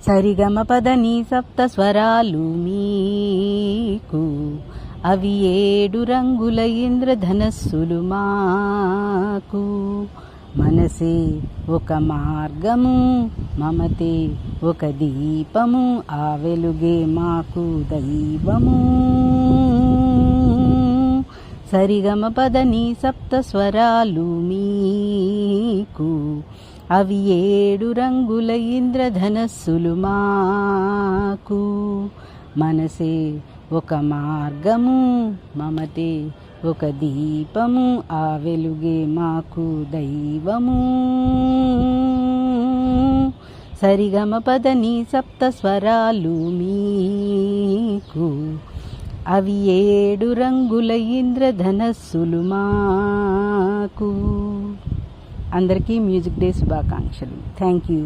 సరిగమ పదని సప్త స్వరాలు మీకు, అవి 7 రంగుల ఇంద్రధనస్సులు మాకు. మనసే ఒక మార్గము, మమతే ఒక దీపము, ఆ వెలుగే మాకు దైవము. సరిగమ పదని సప్త స్వరాలు మీకు, అవి 7 రంగుల ఇంద్రధనస్సులు మాకు. మనసే ఒక మార్గము, మమతే ఒక దీపము, ఆ వెలుగే మాకు దైవము. సరిగమ పదని సప్త స్వరాలు మీకు, అవి 7 రంగుల ఇంద్రధనస్సులు మాకు. అందరికీ మ్యూజిక్ డే శుభాకాంక్షలు. Thank you.